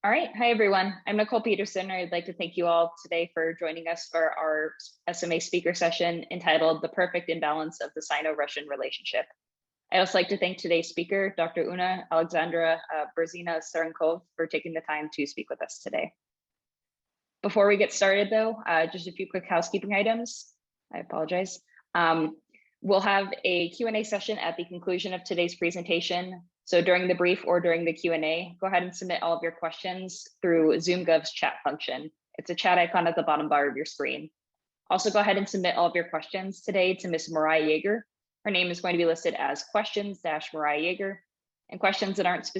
All right. Hi, everyone. I'm Nicole Peterson. I'd like to thank you all today for joining us for our SMA speaker session entitled The Perfect Imbalance of the Sino-Russian Relationship. I'd also like to thank today's speaker, Dr. Una Alexandra Berzina Serenkov, for taking the time to speak with us today. Before we get started, though, just a few quick housekeeping items. I apologize. We'll have a Q&A session at the conclusion of today's presentation. So during the brief or during the Q&A, go ahead and submit all of your questions through ZoomGov's chat function. It's a chat icon at the bottom bar of your screen. Also, go ahead and submit all of your questions today to Ms. Mariah Yeager. Her name is going to be listed as questions-Mariah Yeager, and questions that aren't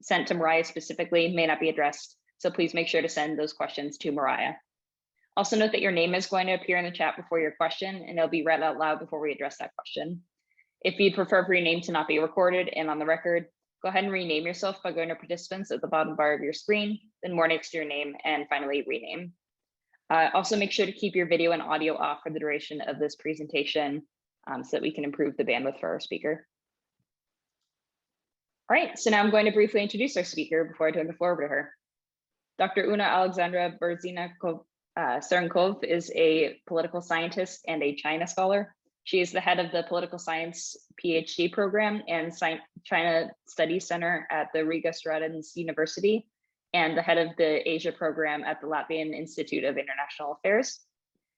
sent to Mariah specifically may not be addressed. So please make sure to send those questions to Mariah. Also note that your name is going to appear in the chat before your question, and it'll be read out loud before we address that question. If you'd prefer for your name to not be recorded and on the record, go ahead and rename yourself by going to participants at the bottom bar of your screen, then more next to your name, and finally rename. Also make sure to keep your video and audio off for the duration of this presentation so that we can improve the bandwidth for our speaker. All right, so now I'm going to briefly introduce our speaker before I turn the floor over to her. Dr. Una Alexandra Berzina Serenkov is a political scientist and a China scholar. She is the head of the Political Science PhD program and China Studies Center at the Riga Stratens University, and the head of the Asia program at the Latvian Institute of International Affairs.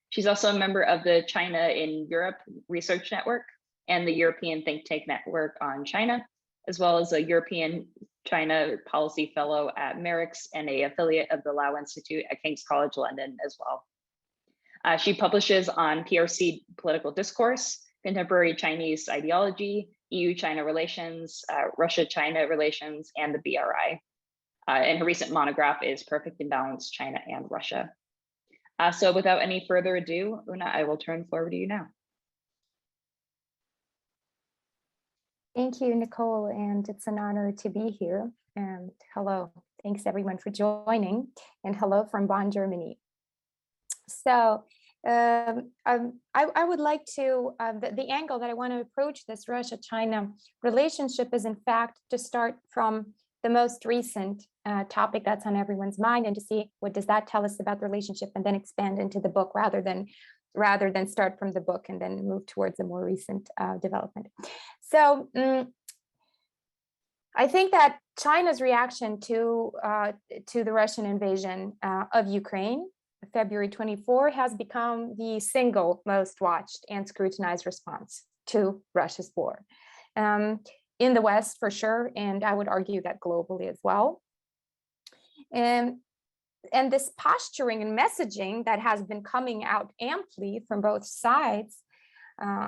She's also a member of the China in Europe Research Network and the European Think Tank Network on China, as well as a European China Policy Fellow at MERIX and an affiliate of the Lau Institute at King's College London as well. She publishes on PRC political discourse, contemporary Chinese ideology, EU-China relations, Russia-China relations, and the BRI. And her recent monograph is Perfect Imbalance, China and Russia. So without any further ado, Una, I will turn the floor over to you now. Thank you, Nicole, and it's an honor to be here. And hello, thanks everyone for joining, and hello from Bonn, Germany. So I would like to, the angle that I want to approach this Russia-China relationship is in fact to start from the most recent topic that's on everyone's mind and to see what does that tell us about the relationship, and then expand into the book rather than start from the book and then move towards a more recent development. So I think that China's reaction to the Russian invasion of Ukraine, February 24, has become the single most watched and scrutinized response to Russia's war. In the West, for sure, and I would argue that globally as well. And this posturing and messaging that has been coming out amply from both sides,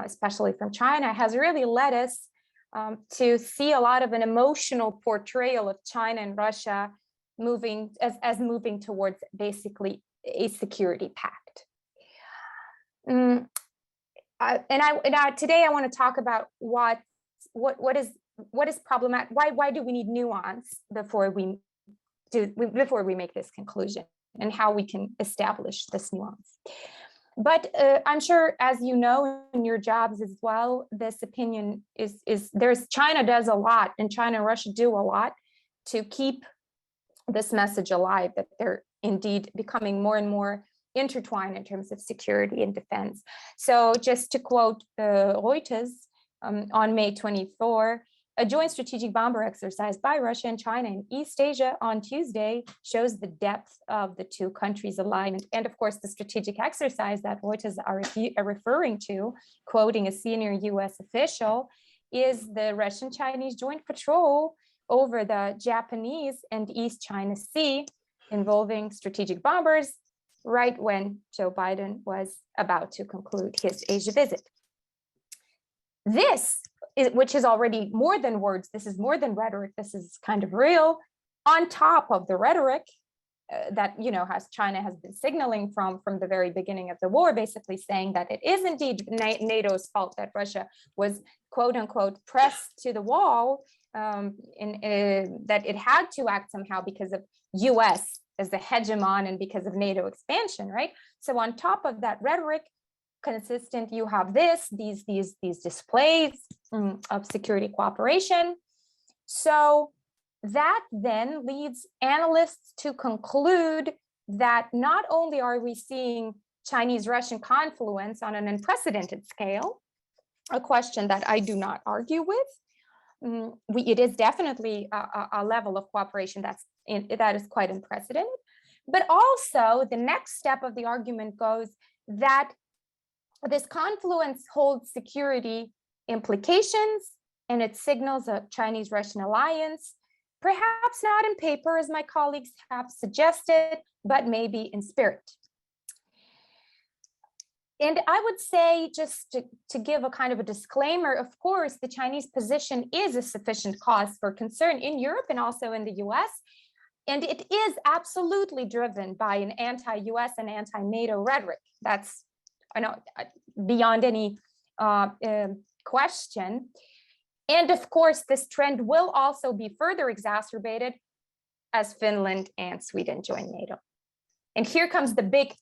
especially from China, has really led us to see a lot of an emotional portrayal of China and Russia moving towards basically a security pact. Today I want to talk about what is problematic. Why do we need nuance before we make this conclusion, and how we can establish this nuance. But I'm sure, as you know, in your jobs as well, this opinion China does a lot, and China and Russia do a lot to keep this message alive, that they're indeed becoming more and more intertwined in terms of security and defense. So just to quote Reuters on May 24, a joint strategic bomber exercise by Russia and China in East Asia on Tuesday shows the depth of the two countries' alignment. And of course, the strategic exercise that Reuters are referring to, quoting a senior US official, is the Russian-Chinese joint patrol over the Japanese and East China Sea, involving strategic bombers, right when Joe Biden was about to conclude his Asia visit. Which is already more than words, this is more than rhetoric, this is kind of real, on top of the rhetoric that China has been signaling from the very beginning of the war, basically saying that it is indeed NATO's fault that Russia was, quote unquote, pressed to the wall, that it had to act somehow because of US as the hegemon and because of NATO expansion, right? So on top of that rhetoric, consistent, you have these displays of security cooperation. So that then leads analysts to conclude that not only are we seeing Chinese-Russian confluence on an unprecedented scale, a question that I do not argue with. It is definitely a level of cooperation that is quite unprecedented. But also the next step of the argument goes that this confluence holds security implications and it signals a Chinese-Russian alliance, perhaps not in paper, as my colleagues have suggested, but maybe in spirit. And I would say, just to give a kind of a disclaimer, of course, the Chinese position is a sufficient cause for concern in Europe and also in the US. And it is absolutely driven by an anti-US and anti-NATO rhetoric. That's beyond any question. And of course, this trend will also be further exacerbated as Finland and Sweden join NATO. And here comes the big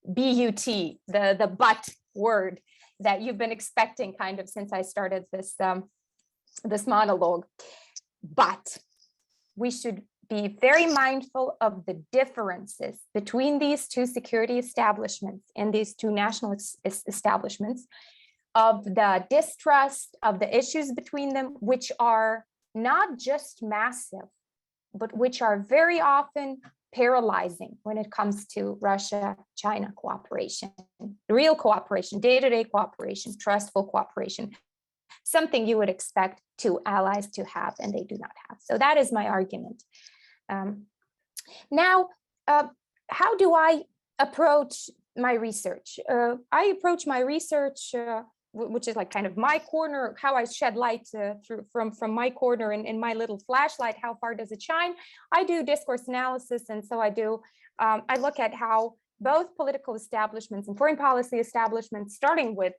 BUT, the but word that you've been expecting kind of since I started this, this monologue. But we should be very mindful of the differences between these two security establishments and these two national establishments, of the distrust, of the issues between them, which are not just massive, but which are very often paralyzing when it comes to Russia-China cooperation, real cooperation, day-to-day cooperation, trustful cooperation, something you would expect two allies to have and they do not have. So that is my argument. Now, how do I approach my research? I approach my research, which is like kind of my corner, how I shed light from my corner and in my little flashlight, how far does it shine? I do discourse analysis. And so I look at how both political establishments and foreign policy establishments, starting with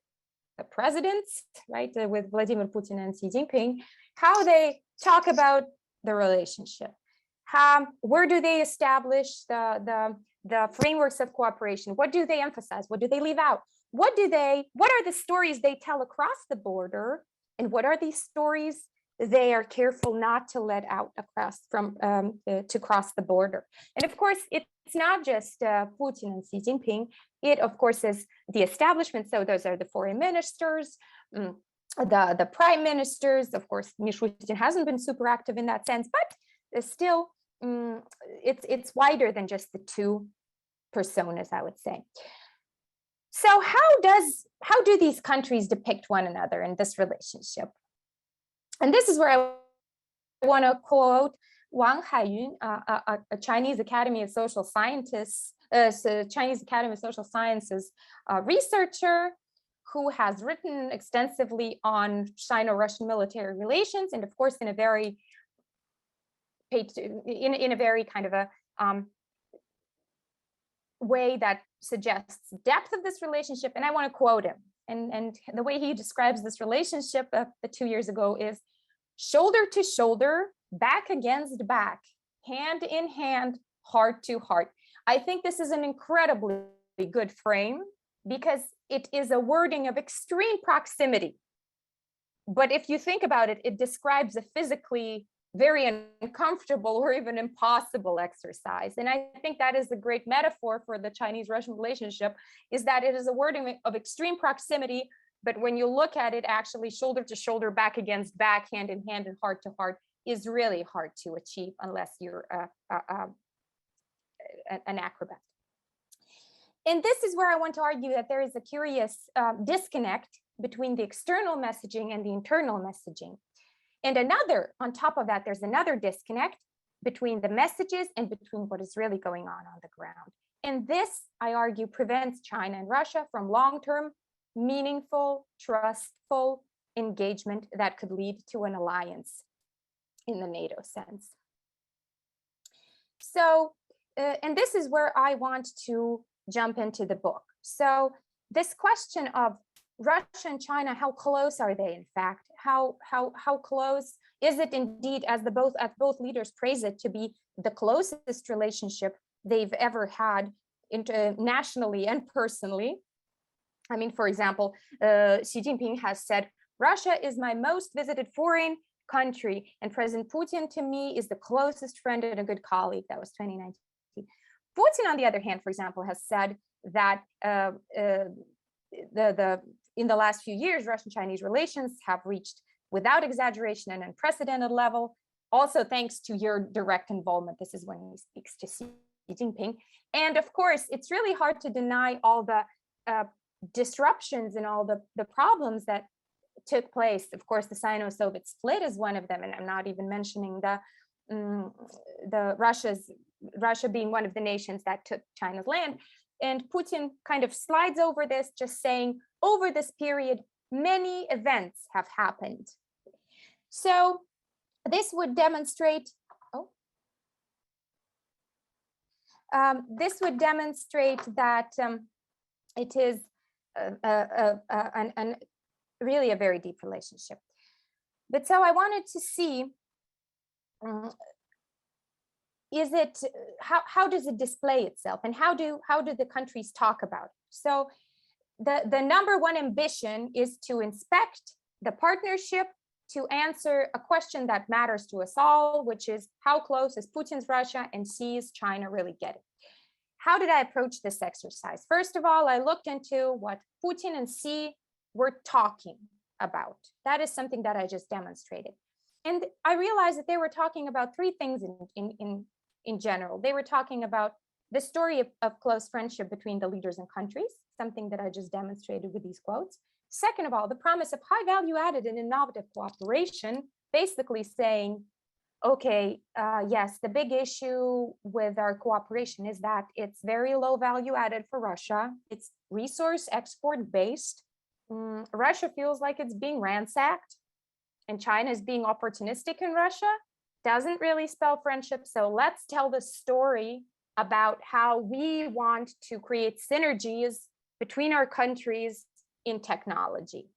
the presidents, right, with Vladimir Putin and Xi Jinping, how they talk about the relationship. Where do they establish the frameworks of cooperation? What do they emphasize? What do they leave out? What are the stories they tell across the border? And what are these stories they are careful not to let out across to cross the border? And of course, it's not just Putin and Xi Jinping. It, of course, is the establishment. So those are the foreign ministers, the prime ministers. Of course, Mishustin hasn't been super active in that sense, but still, it's wider than just the two personas, I would say. So how do these countries depict one another in this relationship? And this is where I want to quote Wang Haiyun, a Chinese Academy of Social Scientists, Chinese Academy of Social Sciences researcher who has written extensively on Sino-Russian military relations, and of course in a very kind of a way that suggests depth of this relationship. And I want to quote him. And the way he describes this relationship 2 years ago is shoulder to shoulder, back against back, hand in hand, heart to heart. I think this is an incredibly good frame because it is a wording of extreme proximity. But if you think about it, it describes a physically very uncomfortable or even impossible exercise. And I think that is a great metaphor for the Chinese-Russian relationship, is that it is a wording of extreme proximity, but when you look at it, actually shoulder to shoulder, back against back, hand in hand, and heart to heart is really hard to achieve unless you're an acrobat. And this is where I want to argue that there is a curious disconnect between the external messaging and the internal messaging. And on top of that, there's another disconnect between the messages and between what is really going on the ground. And this, I argue, prevents China and Russia from long-term, meaningful, trustful engagement that could lead to an alliance in the NATO sense. So, and this is where I want to jump into the book. So this question of Russia and China, how close are they, in fact? How close is it indeed, as both leaders praise it, to be the closest relationship they've ever had nationally and personally? I mean, for example, Xi Jinping has said, Russia is my most visited foreign country. And President Putin, to me, is the closest friend and a good colleague. That was 2019. Putin, on the other hand, for example, has said that in the last few years, Russian-Chinese relations have reached, without exaggeration, an unprecedented level. Also, thanks to your direct involvement. This is when he speaks to Xi Jinping. And of course, it's really hard to deny all the disruptions and all the problems that took place. Of course, the Sino-Soviet split is one of them, and I'm not even mentioning Russia being one of the nations that took China's land. And Putin kind of slides over this, just saying, over this period, many events have happened. So this would demonstrate, this would demonstrate that it is really a very deep relationship. But so I wanted to see, how does it display itself, and how do the countries talk about it? So the number one ambition is to inspect the partnership, to answer a question that matters to us all, which is how close is Putin's Russia and Xi's China really getting? How did I approach this exercise? First of all, I looked into what Putin and Xi were talking about. That is something that I just demonstrated. And I realized that they were talking about three things in general. They were talking about the story of close friendship between the leaders and countries, something that I just demonstrated with these quotes. Second of all, the promise of high value added and innovative cooperation, basically saying, okay, yes, the big issue with our cooperation is that it's very low value added for Russia. It's resource export based. Russia feels like it's being ransacked, and China is being opportunistic in Russia. Doesn't really spell friendship. So let's tell the story about how we want to create synergies between our countries in technology.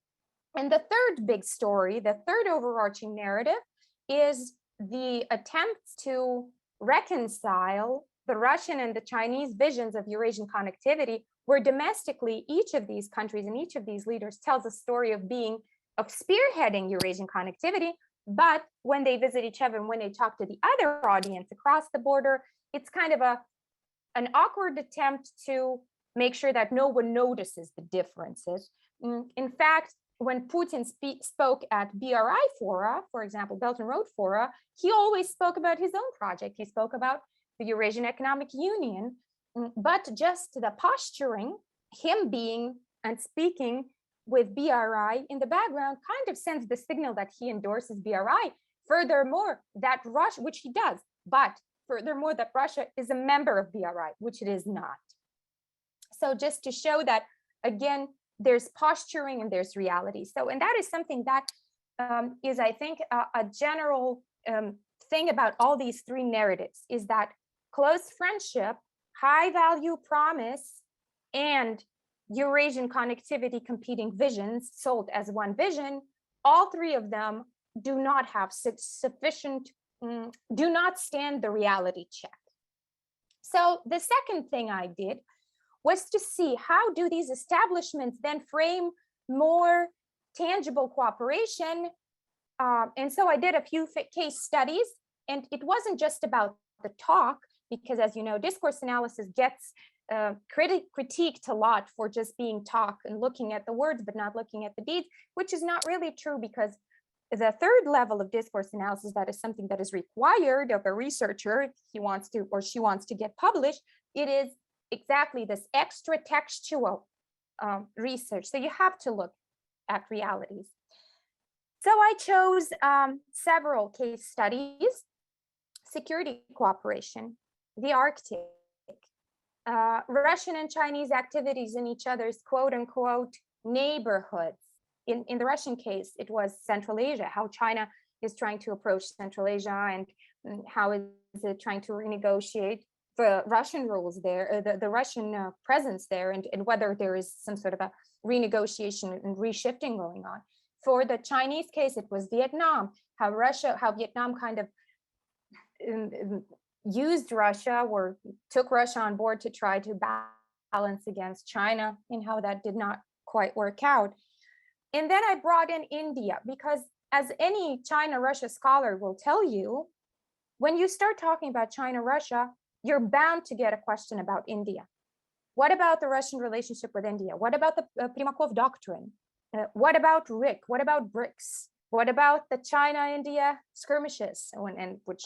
And the third big story, the third overarching narrative, is the attempts to reconcile the Russian and the Chinese visions of Eurasian connectivity, where domestically each of these countries and each of these leaders tells a story of spearheading Eurasian connectivity. But when they visit each other and when they talk to the other audience across the border, it's kind of an awkward attempt to make sure that no one notices the differences. In fact, when Putin spoke at BRI fora, for example, Belt and Road fora, he always spoke about his own project. He spoke about the Eurasian Economic Union, but just the posturing, him being and speaking with BRI in the background kind of sends the signal that he endorses BRI. Furthermore, that Russia, which he does, but furthermore, that Russia is a member of BRI, which it is not. So just to show that, again, there's posturing and there's reality. So, and that is something that is, I think, a general thing about all these three narratives, is that close friendship, high value promise, and Eurasian connectivity competing visions sold as one vision, all three of them do not have sufficient, do not stand the reality check. So the second thing I did was to see how do these establishments then frame more tangible cooperation. And so I did a few case studies, and it wasn't just about the talk, because as you know, discourse analysis gets critiqued a lot for just being talk and looking at the words, but not looking at the deeds, which is not really true, because the third level of discourse analysis, that is something that is required of a researcher if he wants to or she wants to get published. It is exactly this extra textual research. So you have to look at realities. So I chose several case studies: security cooperation, the Arctic, Russian and Chinese activities in each other's quote unquote neighborhoods. In the Russian case, it was Central Asia, how China is trying to approach Central Asia, and how is it trying to renegotiate the Russian rules there, the Russian presence there, and whether there is some sort of a renegotiation and reshifting going on. For the Chinese case, it was Vietnam, how Vietnam kind of used Russia or took Russia on board to try to balance against China, and how that did not quite work out. And then I brought in India, because as any China-Russia scholar will tell you, when you start talking about China-Russia, you're bound to get a question about India. What about the Russian relationship with India? What about the Primakov Doctrine? What about RIC? What about BRICS? What about the China-India skirmishes, and which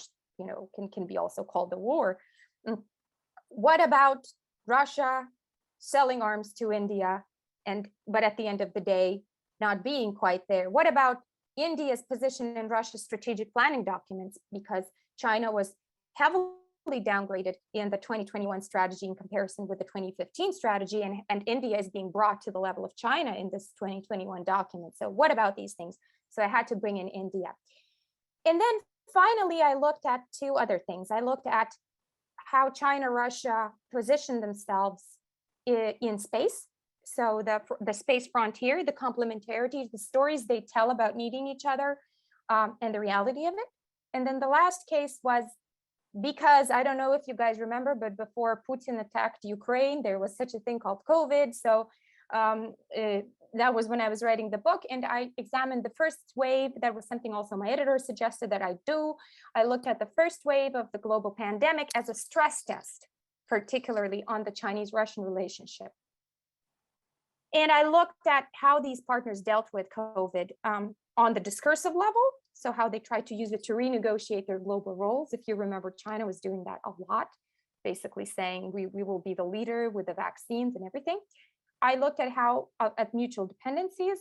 can be also called the war? What about Russia selling arms to India, but at the end of the day, not being quite there? What about India's position in Russia's strategic planning documents, because China was heavily downgraded in the 2021 strategy in comparison with the 2015 strategy, and India is being brought to the level of China in this 2021 document. So what about these things? So I had to bring in India. And then finally, I looked at two other things. I looked at how China, Russia positioned themselves in space. So the space frontier, the complementarity, the stories they tell about needing each other, and the reality of it. And then the last case was, because I don't know if you guys remember, but before Putin attacked Ukraine, there was such a thing called COVID. So that was when I was writing the book, and I examined the first wave. That was something also my editor suggested that I do. I looked at the first wave of the global pandemic as a stress test, particularly on the Chinese-Russian relationship. And I looked at how these partners dealt with COVID on the discursive level, so how they tried to use it to renegotiate their global roles. If you remember, China was doing that a lot, basically saying we will be the leader with the vaccines and everything. I looked at how at mutual dependencies.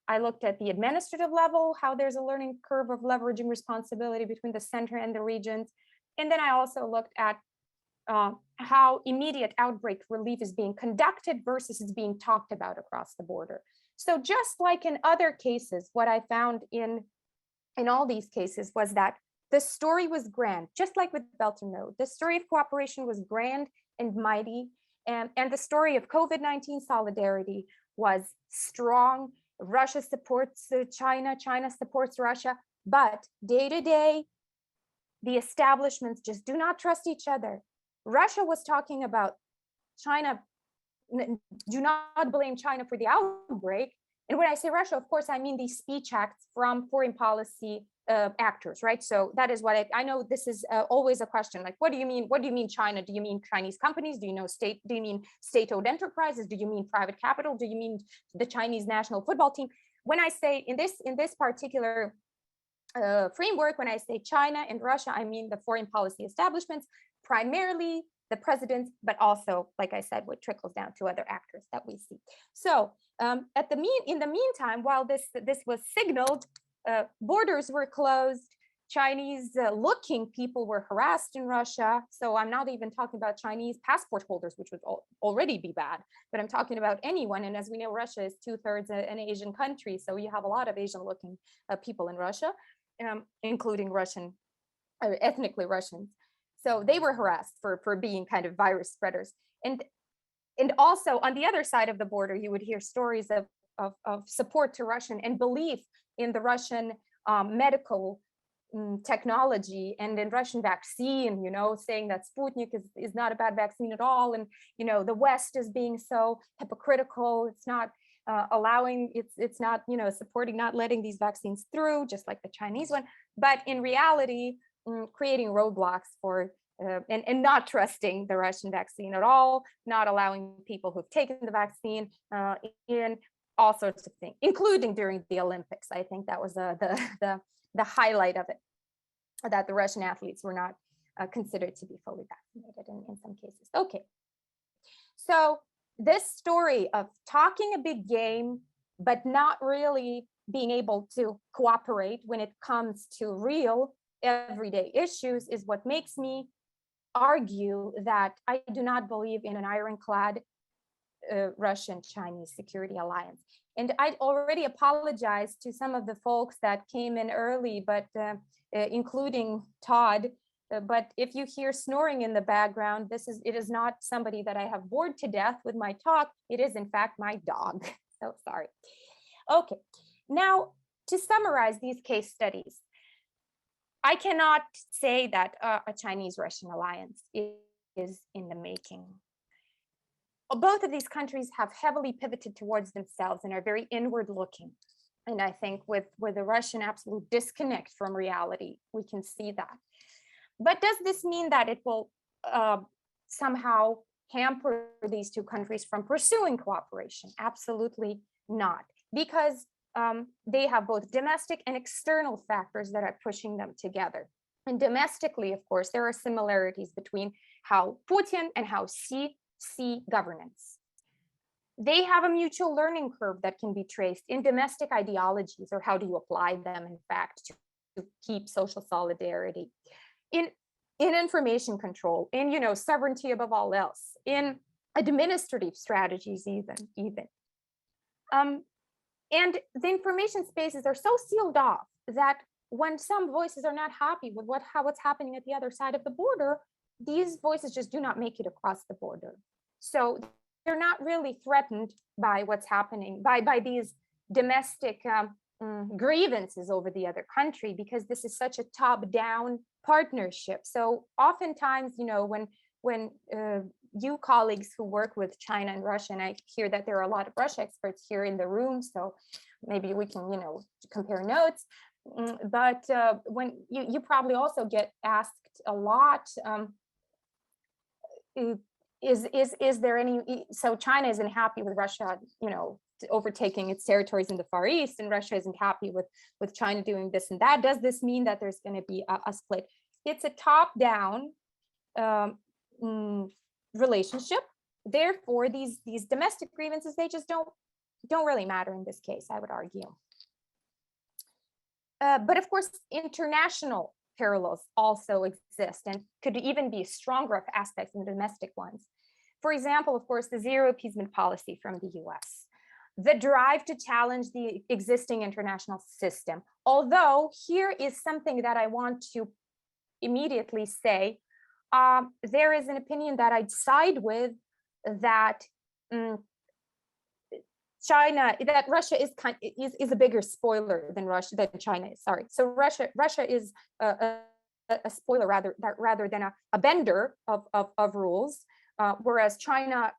I looked at the administrative level, how there's a learning curve of leveraging responsibility between the center and the regions. And then I also looked at how immediate outbreak relief is being conducted versus is being talked about across the border. So just like in other cases, what I found in all these cases was that the story was grand, just like with Belt and Road. The story of cooperation was grand and mighty, and the story of COVID-19 solidarity was strong. Russia supports China, China supports Russia, but day to day, the establishments just do not trust each other. Russia was talking about China, do not blame China for the outbreak. And when I say Russia, of course, I mean these speech acts from foreign policy actors, right? So that is what I know. This is always a question. Like, what do you mean? What do you mean China? Do you mean Chinese companies? Do you know state? Do you mean state-owned enterprises? Do you mean private capital? Do you mean the Chinese national football team? When I say in this particular framework, when I say China and Russia, I mean the foreign policy establishments, primarily the presidents, but also, like I said, what trickles down to other actors that we see. So in the meantime, while this was signaled, borders were closed, Chinese looking people were harassed in Russia. So I'm not even talking about Chinese passport holders, which would already be bad, but I'm talking about anyone. And as we know, Russia is 2/3 an Asian country. So you have a lot of Asian looking people in Russia, including Russian, ethnically Russians. So they were harassed for being kind of virus spreaders. And also on the other side of the border, you would hear stories of support to Russian and belief in the Russian medical technology and in Russian vaccine, saying that Sputnik is not a bad vaccine at all. And, the West is being so hypocritical. It's not allowing, it's not, supporting, not letting these vaccines through, just like the Chinese one. But in reality, creating roadblocks for and not trusting the Russian vaccine at all, not allowing people who've taken the vaccine in all sorts of things, including during the Olympics. I think that was the highlight of it, that the Russian athletes were not considered to be fully vaccinated in some cases. Okay, so this story of talking a big game, but not really being able to cooperate when it comes to real everyday issues is what makes me argue that I do not believe in an ironclad Russian-Chinese security alliance. And I already apologized to some of the folks that came in early, but including Todd. But if you hear snoring in the background, it is not somebody that I have bored to death with my talk. It is in fact my dog. So sorry. Okay, now to summarize these case studies, I cannot say that a Chinese-Russian alliance is in the making. Both of these countries have heavily pivoted towards themselves and are very inward looking. And I think with the Russian absolute disconnect from reality, we can see that. But does this mean that it will somehow hamper these two countries from pursuing cooperation? Absolutely not, because they have both domestic and external factors that are pushing them together. And domestically, of course, there are similarities between how Putin and how Xi see governance. They have a mutual learning curve that can be traced in domestic ideologies, or how do you apply them, in fact, to keep social solidarity, in information control, in sovereignty above all else, in administrative strategies, even. And the information spaces are so sealed off that when some voices are not happy with what's happening at the other side of the border, these voices just do not make it across the border. So they're not really threatened by what's happening, by these domestic grievances over the other country, because this is such a top-down partnership. So oftentimes, when you colleagues who work with China and Russia, and I hear that there are a lot of Russia experts here in the room, so maybe we can, compare notes. But when you probably also get asked a lot, is there any, so China isn't happy with Russia, overtaking its territories in the Far East, and Russia isn't happy with China doing this and that. Does this mean that there's going to be a split? It's a top-down relationship. Therefore, these domestic grievances, they just don't really matter in this case, I would argue. But of course, international parallels also exist, and could even be stronger aspects than the domestic ones. For example, of course, the zero appeasement policy from the US, the drive to challenge the existing international system. Although here is something that I want to immediately say, there is an opinion that I'd side with, that Russia is a bigger spoiler than China is. Sorry, so Russia is a spoiler rather than a bender of rules, whereas China,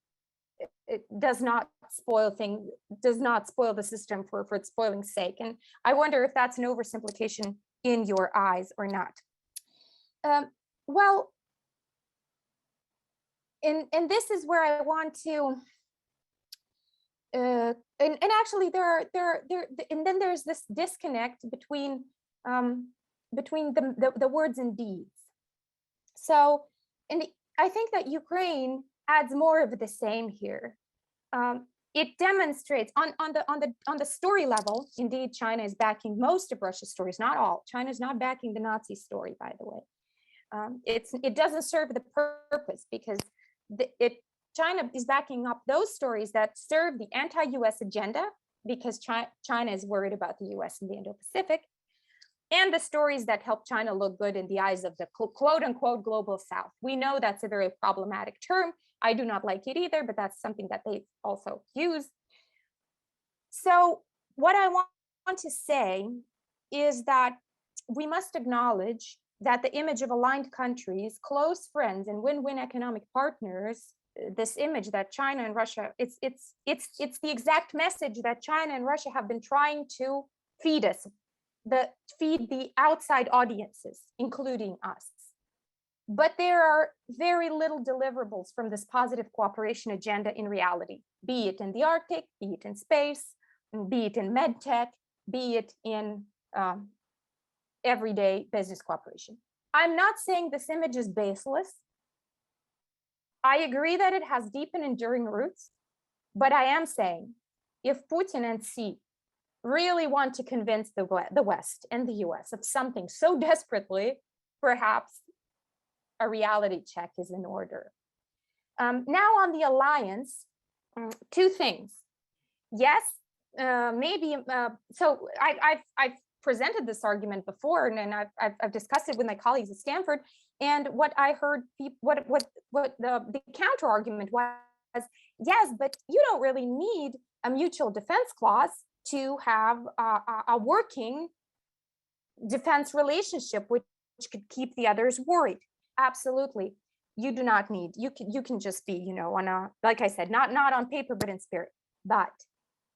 it does not spoil the system for its spoiling sake. And I wonder if that's an oversimplification in your eyes or not. Well, and this is where I want to. And actually, and then there's this disconnect between the words and deeds. So, and I think that Ukraine adds more of the same here. It demonstrates on the story level. Indeed, China is backing most of Russia's stories, not all. China is not backing the Nazi story, by the way. It doesn't serve the purpose, because China is backing up those stories that serve the anti-US agenda, because China is worried about the US in the Indo-Pacific, and the stories that help China look good in the eyes of the quote unquote global South. We know that's a very problematic term. I do not like it either, but that's something that they also use. So what I want to say is that we must acknowledge that the image of aligned countries, close friends, and win-win economic partners, this image that China and Russia, it's the exact message that China and Russia have been trying to feed us, feed the outside audiences, including us. But there are very little deliverables from this positive cooperation agenda in reality, be it in the Arctic, be it in space, be it in medtech, be it in everyday business cooperation. I'm not saying this image is baseless. I agree that it has deep and enduring roots, but I am saying, if Putin and Xi really want to convince the West and the US of something so desperately, perhaps a reality check is in order. Now on the alliance, two things. Yes, maybe, so I've presented this argument before, and I've discussed it with my colleagues at Stanford. And what I heard, what the counter argument was, yes, but you don't really need a mutual defense clause to have a working defense relationship, which could keep the others worried. Absolutely, you do not need. You can just be, on a, like I said, not on paper but in spirit. But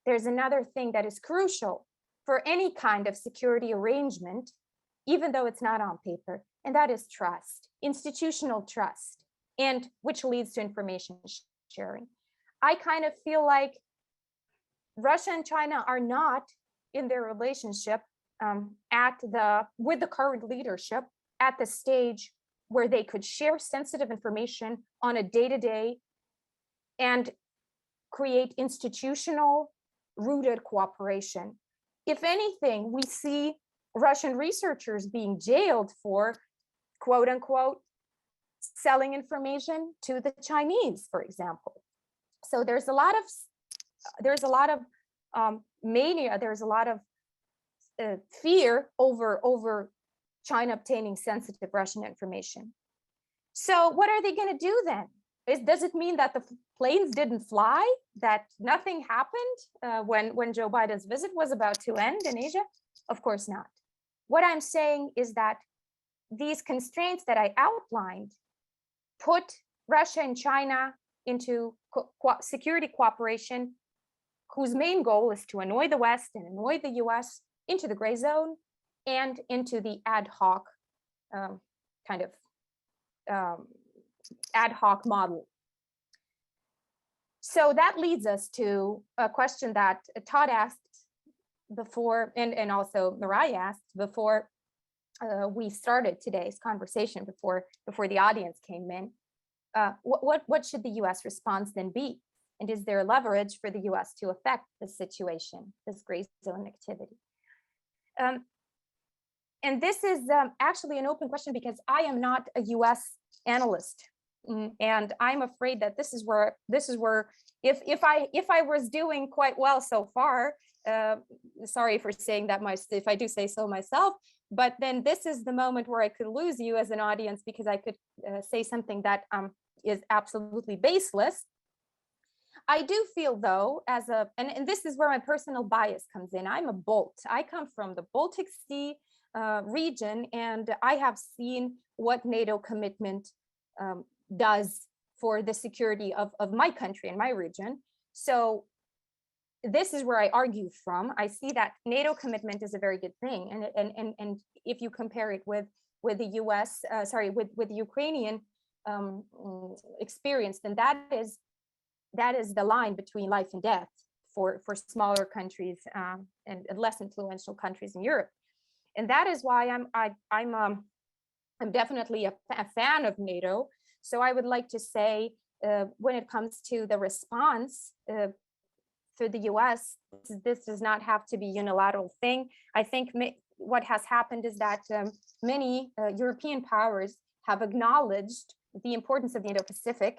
there's another thing that is crucial for any kind of security arrangement, even though it's not on paper, and that is trust, institutional trust, and which leads to information sharing. I kind of feel like Russia and China are not in their relationship with the current leadership at the stage where they could share sensitive information on a day-to-day and create institutional rooted cooperation. If anything, we see Russian researchers being jailed for, quote unquote, selling information to the Chinese, for example. So there's a lot of mania, there's a lot of fear over China obtaining sensitive Russian information. So what are they going to do then? Does it mean that the planes didn't fly, that nothing happened when Joe Biden's visit was about to end in Asia? Of course not. What I'm saying is that these constraints that I outlined put Russia and China into security cooperation whose main goal is to annoy the West and annoy the US, into the gray zone and into the ad hoc ad hoc model. So that leads us to a question that Todd asked before, and also Mariah asked before we started today's conversation, before the audience came in. What should the US response then be? And is there leverage for the US to affect this situation, this gray zone activity? And this is actually an open question because I am not a US analyst. And I'm afraid that this is where if I was doing quite well so far, sorry for saying that if I do say so myself, but then this is the moment where I could lose you as an audience because I could say something that is absolutely baseless. I do feel though, and this is where my personal bias comes in. I'm a Bolt. I come from the Baltic Sea region, and I have seen what NATO commitment does for the security of my country and my region. So this is where I argue from. I see that NATO commitment is a very good thing, and if you compare it with the US, with the Ukrainian experience, then that is the line between life and death for smaller countries and less influential countries in Europe, and that is why I'm definitely a fan of NATO. So I would like to say, when it comes to the response for the US, this does not have to be a unilateral thing. I think what has happened is that many European powers have acknowledged the importance of the Indo-Pacific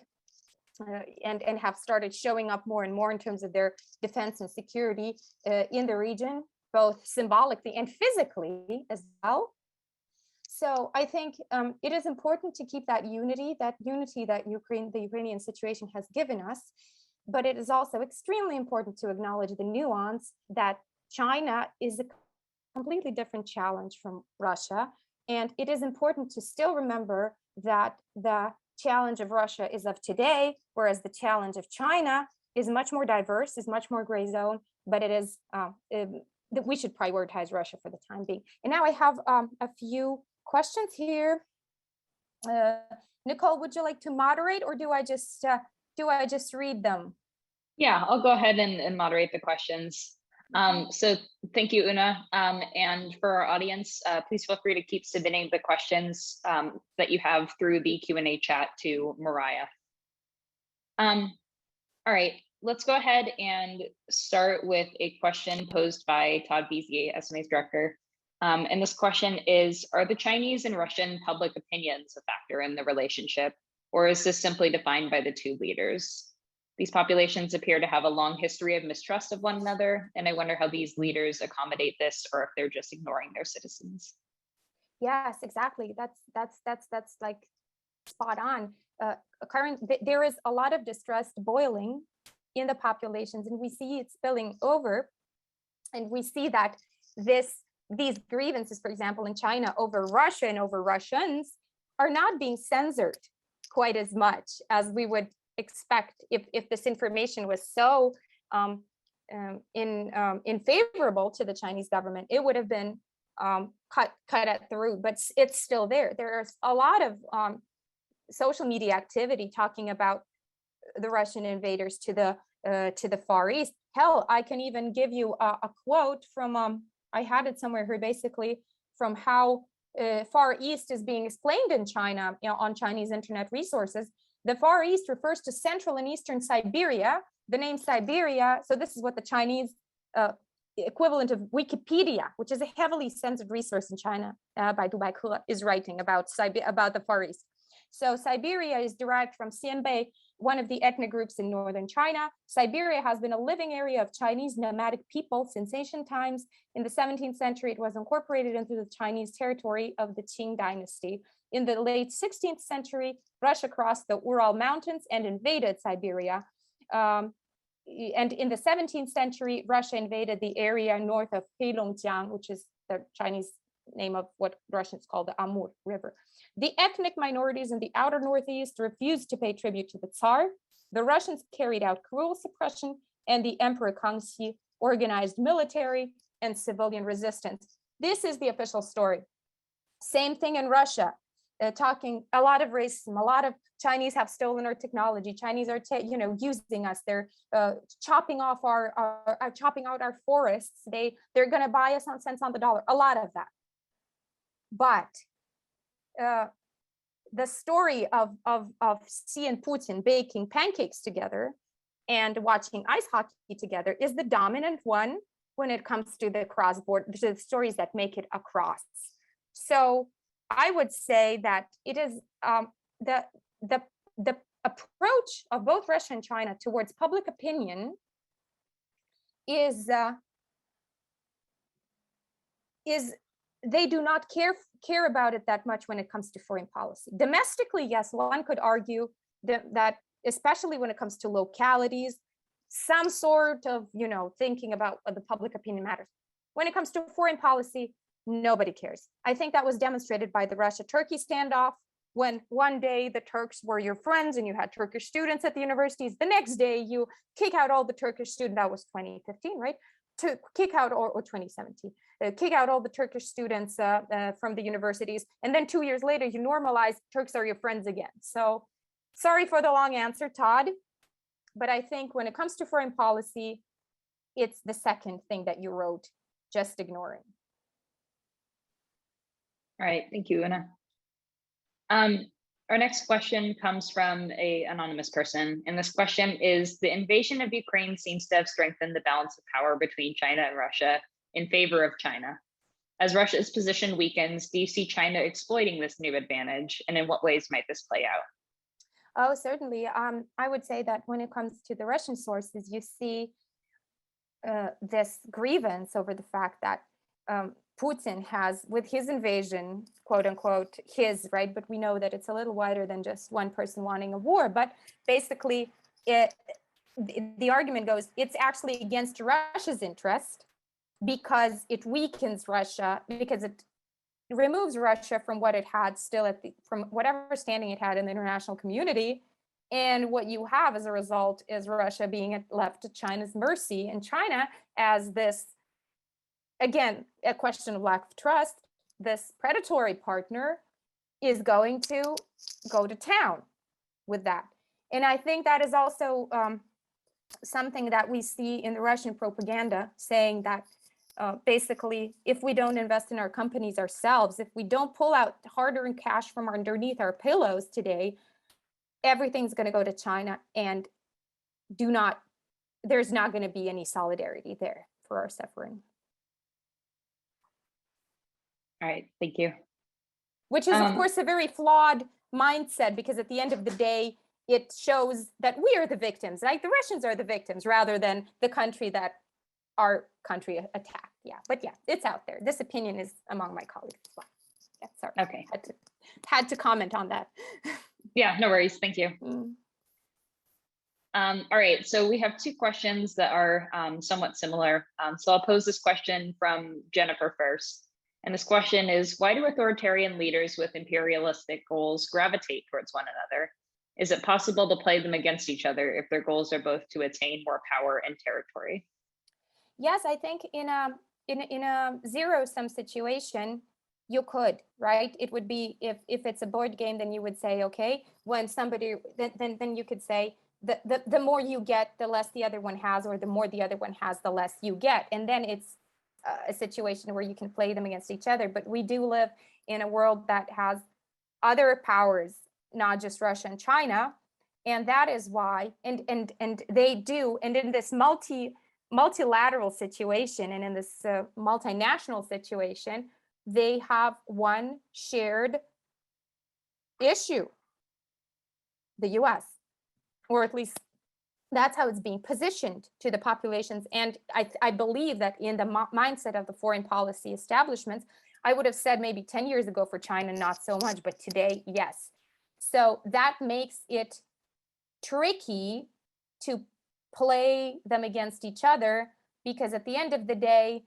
and have started showing up more and more in terms of their defense and security in the region, both symbolically and physically as well. So I think it is important to keep that unity that the Ukrainian situation has given us, but it is also extremely important to acknowledge the nuance that China is a completely different challenge from Russia. And it is important to still remember that the challenge of Russia is of today, whereas the challenge of China is much more diverse, is much more gray zone, but it is that we should prioritize Russia for the time being. And now I have a few questions here. Nicole, would you like to moderate, or do I just read them? Yeah, I'll go ahead and moderate the questions. So thank you, Una. And for our audience, please feel free to keep submitting the questions that you have through the Q&A chat to Mariah. All right, let's go ahead and start with a question posed by Todd Bezier, SMA's director. And this question is, are the Chinese and Russian public opinions a factor in the relationship, or is this simply defined by the two leaders? These populations appear to have a long history of mistrust of one another, and I wonder how these leaders accommodate this, or if they're just ignoring their citizens. Yes, exactly. That's like spot on. There is a lot of distrust boiling in the populations, and we see it spilling over. And we see that these grievances, for example, in China over Russia and over Russians, are not being censored quite as much as we would expect if this information was so in favorable to the Chinese government, it would have been cut at the root, but it's still there. There's a lot of social media activity talking about the Russian invaders to the Far East. Hell, I can even give you a quote from I had it somewhere here, basically from how Far East is being explained in China, on Chinese internet resources. The Far East refers to Central and Eastern Siberia. The name Siberia, so this is what the Chinese equivalent of Wikipedia, which is a heavily censored resource in China, by Dubai Ke, is writing about the Far East. So Siberia is derived from Xianbei, one of the ethnic groups in northern China. Siberia has been a living area of Chinese nomadic people since ancient times. In the 17th century, it was incorporated into the Chinese territory of the Qing dynasty. In the late 16th century, Russia crossed the Ural Mountains and invaded Siberia. And in the 17th century, Russia invaded the area north of Heilongjiang, which is the Chinese name of what Russians call the Amur River. The ethnic minorities in the outer northeast refused to pay tribute to the Tsar. The Russians carried out cruel suppression, and the Emperor Kangxi organized military and civilian resistance. This is the official story. Same thing in Russia. Talking a lot of racism, a lot of Chinese have stolen our technology. Chinese are, using us. They're chopping off chopping out our forests. They're going to buy us on cents on the dollar. A lot of that. But the story of Xi and Putin baking pancakes together and watching ice hockey together is the dominant one when it comes to the cross-border, the stories that make it across. So I would say that it is the approach of both Russia and China towards public opinion is they do not care about it that much when it comes to foreign policy. Domestically, yes, one could argue that especially when it comes to localities, some sort of, thinking about the public opinion matters. When it comes to foreign policy, nobody cares. I think that was demonstrated by the Russia-Turkey standoff, when one day the Turks were your friends and you had Turkish students at the universities. The next day you kick out all the Turkish students. That was 2015, right? To kick out, or 2017, kick out all the Turkish students from the universities. And then 2 years later, you normalize Turks are your friends again. So sorry for the long answer, Todd. But I think when it comes to foreign policy, it's the second thing that you wrote, just ignoring. All right, thank you, Una. Our next question comes from an anonymous person, and this question is: the invasion of Ukraine seems to have strengthened the balance of power between China and Russia in favor of China. As Russia's position weakens, do you see China exploiting this new advantage, and in what ways might this play out? Oh, certainly. I would say that when it comes to the Russian sources, you see this grievance over the fact that Putin has, with his invasion, quote unquote, right? But we know that it's a little wider than just one person wanting a war. But basically, the argument goes, it's actually against Russia's interest because it weakens Russia, because it removes Russia from what it had still from whatever standing it had in the international community. And what you have as a result is Russia being left to China's mercy, and China as this, again, a question of lack of trust, this predatory partner is going to go to town with that. And I think that is also something that we see in the Russian propaganda, saying that basically, if we don't invest in our companies ourselves, if we don't pull out hard-earned cash from underneath our pillows today, everything's going to go to China, and there's not going to be any solidarity there for our suffering. All right, thank you. Which is, of course, a very flawed mindset, because at the end of the day, it shows that we are the victims, like the Russians are the victims, rather than the country that our country attacked. Yeah, but yeah, it's out there. This opinion is among my colleagues as well. Yeah, sorry. Okay. Had to comment on that. Yeah, no worries. Thank you. All right, so we have two questions that are somewhat similar. So I'll pose this question from Jennifer first. And this question is: why do authoritarian leaders with imperialistic goals gravitate towards one another? Is it possible to play them against each other if their goals are both to attain more power and territory? yes, I think in a zero-sum situation, you could, right? It would be if it's a board game, then you would say, okay, when somebody then you could say the more you get, the less the other one has, or the more the other one has, the less you get. And then it's a situation where you can play them against each other. But we do live in a world that has other powers, not just Russia and China. And that is why, and they do, and in this multilateral situation and in this multinational situation, they have one shared issue, the US, or at least that's how it's being positioned to the populations. And I believe that in the mindset of the foreign policy establishments, I would have said maybe 10 years ago for China, not so much, but today, yes. So that makes it tricky to play them against each other, because at the end of the day,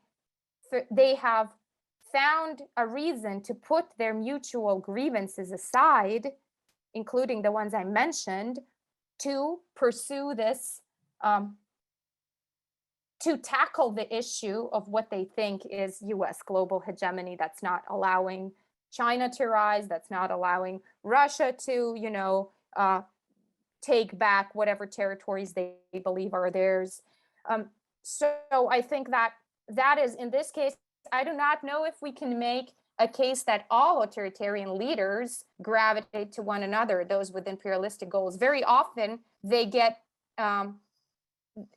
they have found a reason to put their mutual grievances aside, including the ones I mentioned, to pursue this, to tackle the issue of what they think is US global hegemony that's not allowing China to rise, that's not allowing Russia to, take back whatever territories they believe are theirs. So I think that is, in this case, I do not know if we can make a case that all authoritarian leaders gravitate to one another, those with imperialistic goals. Very often they get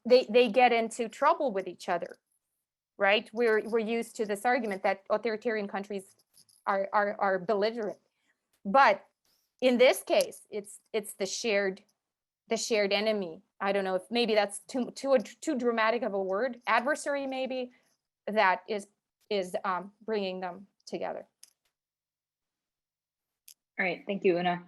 they get into trouble with each other, right? We're used to this argument that authoritarian countries are belligerent, but in this case, it's the shared enemy. I don't know if maybe that's too dramatic of a word, adversary maybe, that is bringing them together. All right, thank you, Una.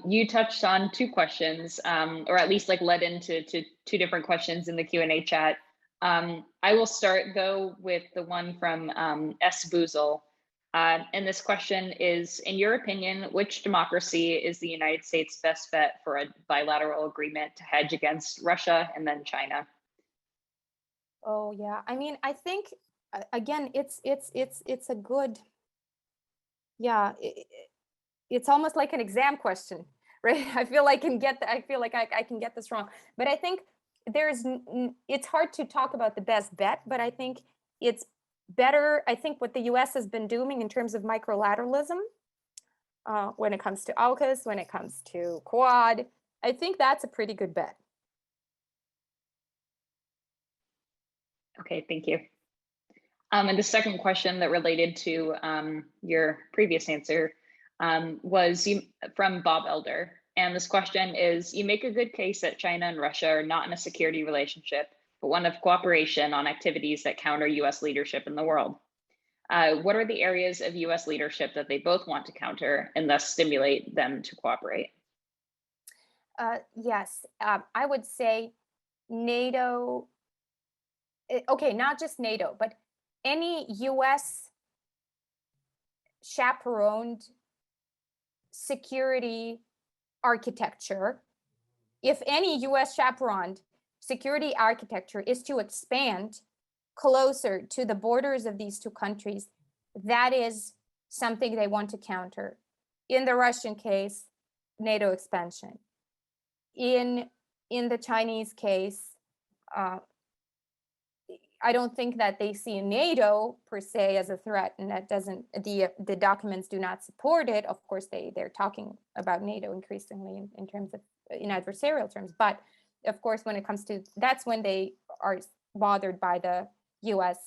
You touched on two questions, or at least like led into two different questions in the Q&A chat. I will start though with the one from S. Boozle. And this question is, in your opinion, which democracy is the United States' best bet for a bilateral agreement to hedge against Russia and then China? Oh yeah, I mean, I think again, it's a good, yeah, it's almost like an exam question, right? I feel like I feel like I can get this wrong, but I think it's hard to talk about the best bet, but I think it's better. I think what the US has been doing in terms of microlateralism, when it comes to AUKUS, when it comes to Quad, I think that's a pretty good bet. Okay, thank you. And the second question that related to your previous answer was from Bob Elder. And this question is, you make a good case that China and Russia are not in a security relationship, but one of cooperation on activities that counter US leadership in the world. What are the areas of US leadership that they both want to counter and thus stimulate them to cooperate? Yes, I would say NATO, okay, not just NATO, but any US chaperoned security architecture, if any US chaperoned security architecture is to expand closer to the borders of these two countries, that is something they want to counter. In the Russian case, NATO expansion. In the Chinese case, I don't think that they see NATO per se as a threat, and that doesn't, the documents do not support it. Of course, they're talking about NATO increasingly in terms of, in adversarial terms, but of course, when it comes to, that's when they are bothered by the US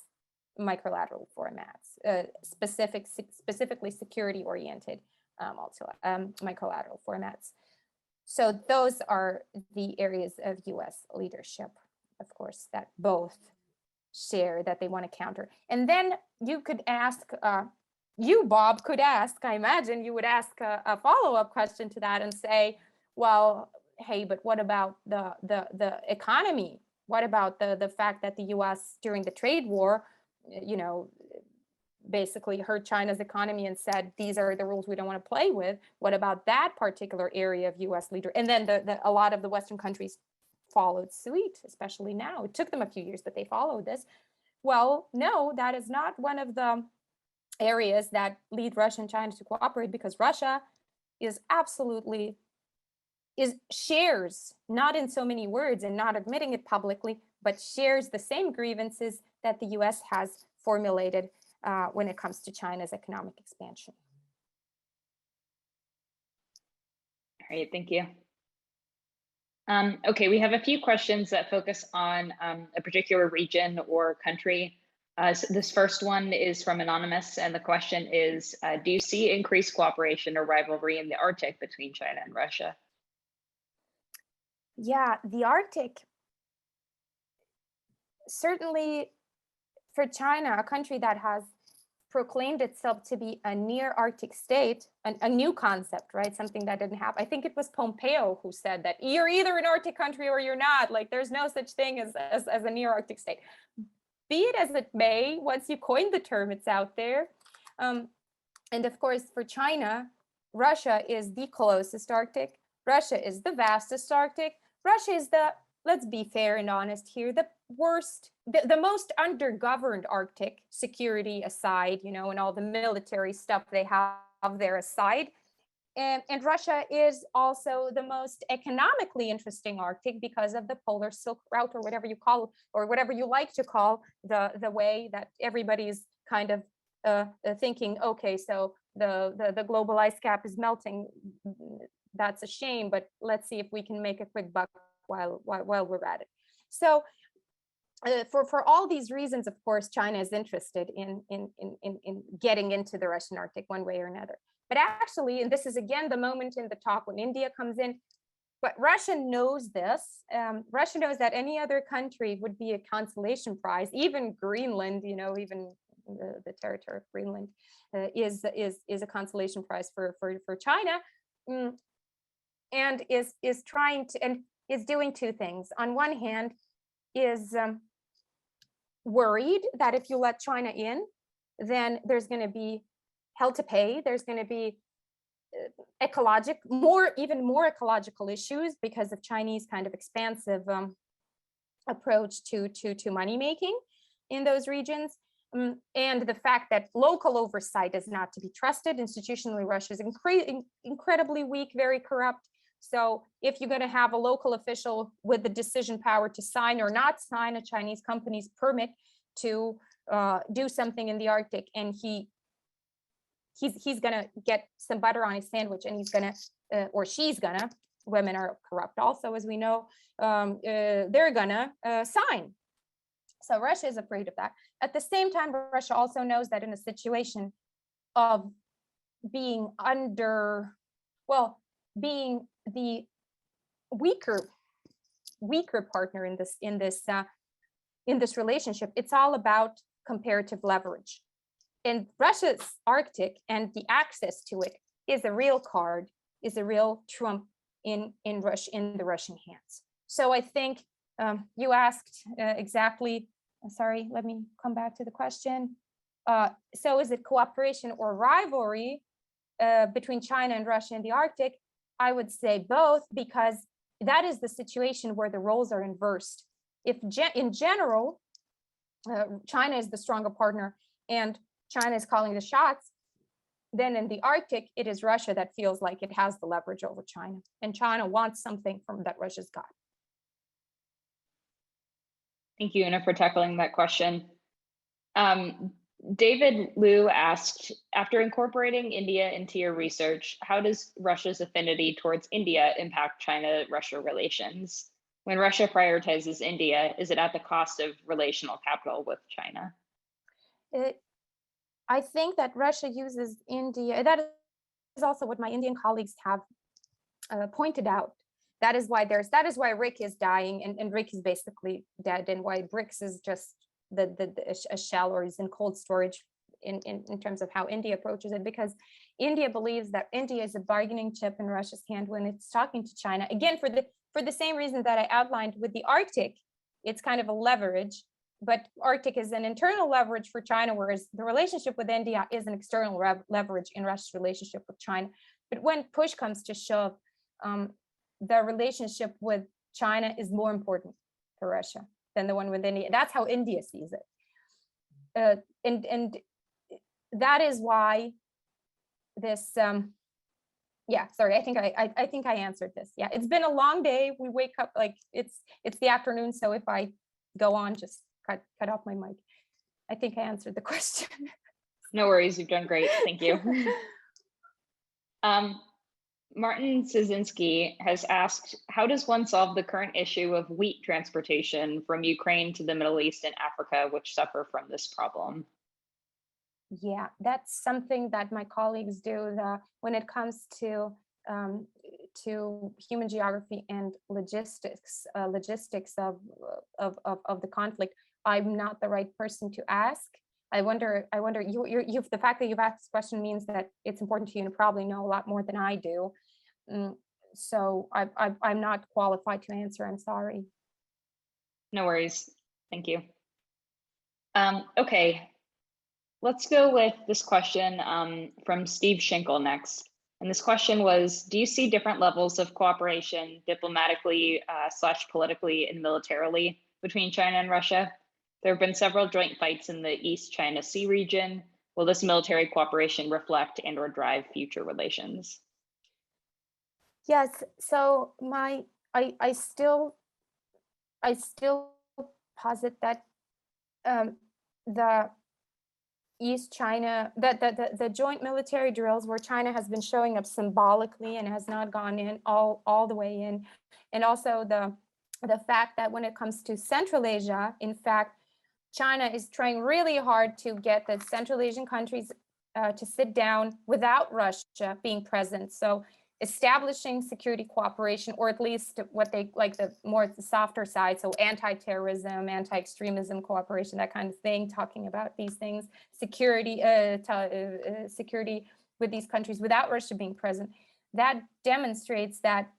microlateral formats, specifically security oriented, microlateral formats. So those are the areas of US leadership, of course, that both share, that they want to counter. And then you could ask, you, Bob, could ask, I imagine you would ask a follow-up question to that and say, well, hey, but what about the economy? What about the fact that the US during the trade war, basically hurt China's economy and said, these are the rules we don't want to play with? What about that particular area of US leader? And then a lot of the Western countries followed suit, especially now. It took them a few years, but they followed this. Well, no, that is not one of the areas that lead Russia and China to cooperate, because Russia is absolutely shares, not in so many words and not admitting it publicly, but shares the same grievances that the US has formulated when it comes to China's economic expansion. All right, thank you. Okay, we have a few questions that focus on a particular region or country. So this first one is from Anonymous, and the question is, do you see increased cooperation or rivalry in the Arctic between China and Russia? Yeah, the Arctic, certainly for China, a country that has proclaimed itself to be a near Arctic state, a new concept, right? Something that didn't happen. I think it was Pompeo who said that you're either an Arctic country or you're not. Like, there's no such thing as a near Arctic state. Be it as it may, once you coined the term, it's out there. And of course, for China, Russia is the closest Arctic. Russia is the vastest Arctic. Russia is the, let's be fair and honest here, the worst, the most undergoverned Arctic, security aside, you know, and all the military stuff they have there aside. And Russia is also the most economically interesting Arctic because of the polar Silk Route, or whatever you call, or whatever you like to call the way that everybody's kind of thinking, okay, so the global ice cap is melting. That's a shame, but let's see if we can make a quick buck while we're at it. So for all these reasons, of course, China is interested in getting into the Russian Arctic one way or another. But actually, and this is again the moment in the talk when India comes in, but Russia knows this. Russia knows that any other country would be a consolation prize. Even Greenland, you know, even the territory of Greenland is a consolation prize for China, and is trying to, and is doing two things. On one hand, is worried that if you let China in, then there's going to be hell to pay. There's going to be even more ecological issues because of Chinese kind of expansive approach to money making in those regions. And the fact that local oversight is not to be trusted. Institutionally, Russia is incredibly weak, very corrupt. So if you're going to have a local official with the decision power to sign or not sign a Chinese company's permit to do something in the Arctic, and he's going to get some butter on his sandwich, and he's going to, or she's going to, women are corrupt also, as we know, they're going to sign. So Russia is afraid of that. At the same time, Russia also knows that in a situation of being being the weaker partner in this relationship, it's all about comparative leverage. And Russia's Arctic and the access to it is a real card, is a real trump in the Russian hands. So I think you asked exactly. Sorry, let me come back to the question. So is it cooperation or rivalry between China and Russia in the Arctic? I would say both, because that is the situation where the roles are inversed. If in general, China is the stronger partner and China is calling the shots, then in the Arctic, it is Russia that feels like it has the leverage over China, and China wants something from that Russia's got. Thank you, Una, for tackling that question. David Liu asked, after incorporating India into your research, how does Russia's affinity towards India impact China-Russia relations? When Russia prioritizes India, is it at the cost of relational capital with China? I think that Russia uses India. That is also what my Indian colleagues have pointed out. That is why Rick is dying, and Rick is basically dead, and why BRICS is just a shell, or is in cold storage in terms of how India approaches it, because India believes that India is a bargaining chip in Russia's hand when it's talking to China. Again, for the same reason that I outlined with the Arctic, it's kind of a leverage, but Arctic is an internal leverage for China, whereas the relationship with India is an external leverage in Russia's relationship with China. But when push comes to shove, the relationship with China is more important for Russia than the one with India. That's how India sees it. And that is why this, yeah, sorry, I think I answered this. Yeah, it's been a long day. We wake up like it's the afternoon. So if I go on, just cut off my mic. I think I answered the question. No worries, you've done great. Thank you. Martin Szynski has asked, how does one solve the current issue of wheat transportation from Ukraine to the Middle East and Africa, which suffer from this problem? Yeah, that's something that my colleagues do. When it comes to human geography and logistics of the conflict, I'm not the right person to ask. I wonder. The fact that you've asked this question means that it's important to you, and probably know a lot more than I do. So I'm not qualified to answer. I'm sorry. No worries. Thank you. Okay. Let's go with this question from Steve Schenkel next. And this question was, do you see different levels of cooperation diplomatically / politically and militarily between China and Russia? There have been several joint fights in the East China Sea region. Will this military cooperation reflect and or drive future relations? Yes, so I still posit that the East China, the joint military drills where China has been showing up symbolically and has not gone in all the way in, and also the fact that when it comes to Central Asia, in fact, China is trying really hard to get the Central Asian countries to sit down without Russia being present. So establishing security cooperation, or at least what they like the softer side, so anti-terrorism, anti-extremism cooperation, that kind of thing, talking about these things, security security with these countries without Russia being present. That demonstrates that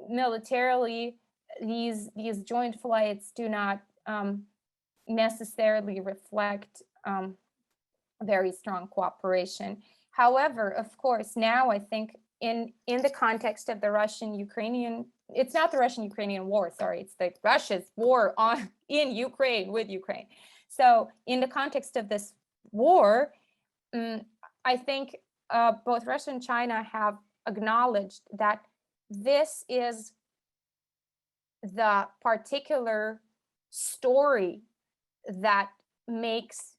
militarily these joint flights do not necessarily reflect very strong cooperation. However, of course, now I think in the context of the Russian-Ukrainian, it's not the Russian-Ukrainian war, sorry, it's the Russia's war in Ukraine with Ukraine. So in the context of this war, I think both Russia and China have acknowledged that this is the particular story that makes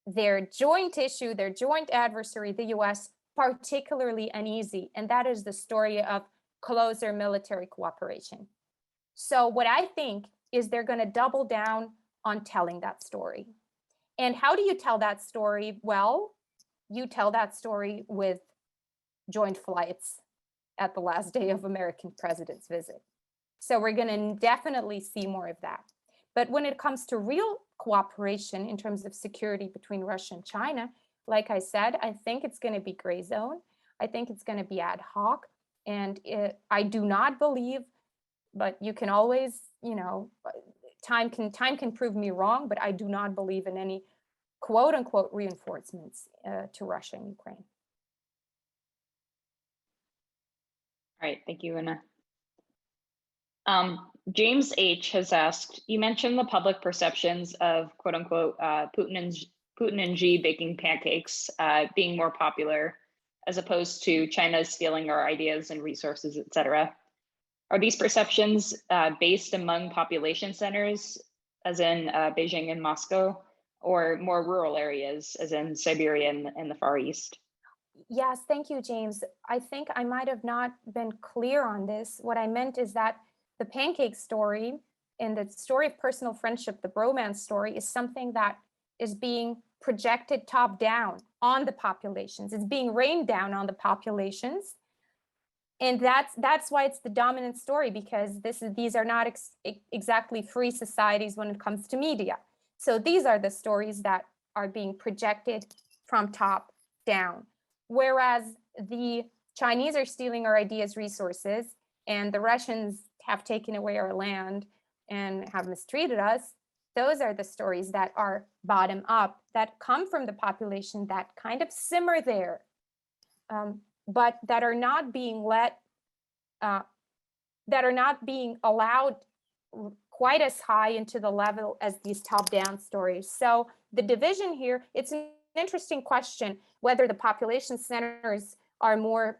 their joint issue, their joint adversary, the US, particularly uneasy, and that is the story of closer military cooperation. So what I think is they're going to double down on telling that story. And how do you tell that story? Well, you tell that story with joint flights at the last day of American president's visit. So we're going to definitely see more of that. But when it comes to real cooperation in terms of security between Russia and China, like I said, I think it's going to be gray zone. I think it's going to be ad hoc. And I do not believe, but you can always, time can prove me wrong, but I do not believe in any quote unquote reinforcements to Russia and Ukraine. All right, thank you, Anna. James H has asked, you mentioned the public perceptions of quote unquote Putin and Xi baking pancakes being more popular as opposed to China's stealing our ideas and resources, et cetera. Are these perceptions based among population centers, as in Beijing and Moscow, or more rural areas, as in Siberia and the Far East? Yes, thank you, James. I think I might have not been clear on this. What I meant is that the pancake story and the story of personal friendship, the bromance story, is something that is being projected top down on the populations. It's being rained down on the populations. And that's why it's the dominant story, because these are not exactly free societies when it comes to media. So these are the stories that are being projected from top down. Whereas the Chinese are stealing our ideas, resources, and the Russians have taken away our land and have mistreated us, those are the stories that are bottom up, that come from the population, that kind of simmer there, but that are not being let that are not being allowed quite as high into the level as these top-down stories. So the division here, it's an interesting question whether the population centers are more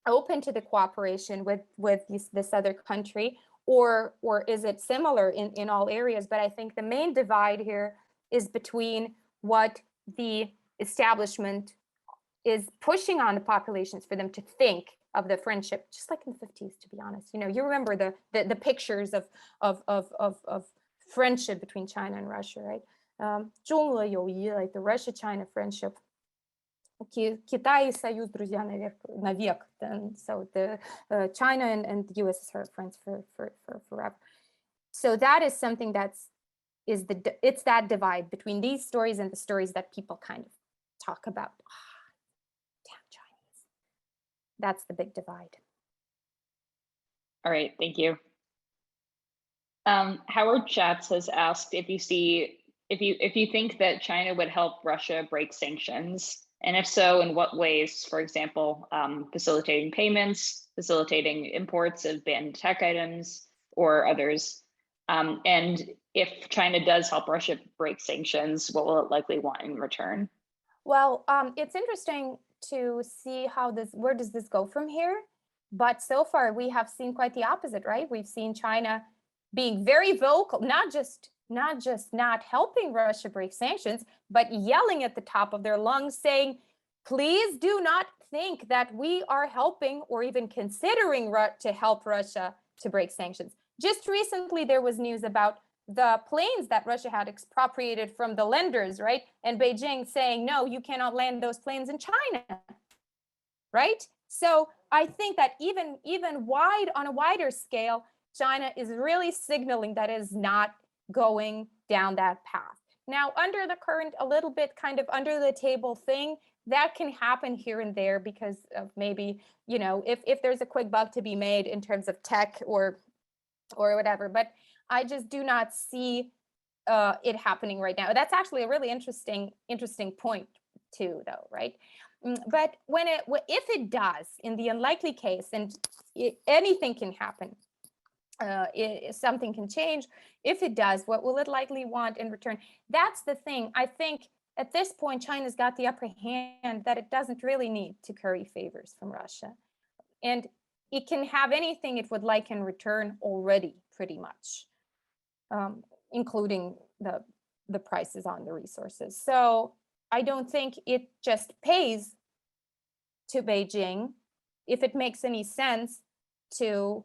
open to the cooperation with this other country, or is it similar in all areas? But I think the main divide here is between what the establishment is pushing on the populations for them to think of the friendship, just like in the 50s, to be honest. You know, you remember the pictures of friendship between China and Russia, right? 中俄友谊, like the Russia-China friendship. Китай и Союз друзья навек. So the China and the USSR are friends for forever. So that is something it's that divide between these stories and the stories that people kind of talk about. Damn Chinese. That's the big divide. All right, thank you. Howard Schatz has asked if you think that China would help Russia break sanctions, and if so, in what ways? For example, facilitating payments, facilitating imports of banned tech items, or others. And if China does help Russia break sanctions, what will it likely want in return? Well, it's interesting to see where does this go from here? But so far we have seen quite the opposite, right? We've seen China being very vocal, not just not helping Russia break sanctions, but yelling at the top of their lungs saying, please do not think that we are helping or even considering to help Russia to break sanctions. Just recently, there was news about the planes that Russia had expropriated from the lenders, right? And Beijing saying, no, you cannot land those planes in China, right? So I think that even on a wider scale, China is really signaling that it is not going down that path. Now, under the current, a little bit kind of under the table thing, that can happen here and there because of maybe, you know, if there's a quick buck to be made in terms of tech or whatever. But I just do not see it happening right now. That's actually a really interesting point too, though, right? But if it does, in the unlikely case, and anything can happen, something can change. If it does, what will it likely want in return? That's the thing. I think at this point, China's got the upper hand that it doesn't really need to curry favors from Russia. And it can have anything it would like in return already, pretty much, including the prices on the resources. So I don't think it just pays to Beijing, if it makes any sense, to